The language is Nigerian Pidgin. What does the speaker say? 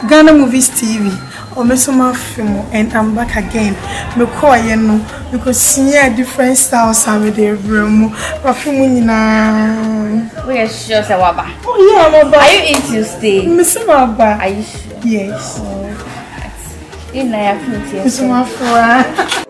Ghana Movies TV. Or Mesoma Film, and I'm back again. Me call you know because see different styles have the room. Perfume na. We are sure say waba. Oh yeah, waba. Are you in to stay? Mesoma waba. Are you sure? Yes. In na ya finish. Mesoma for.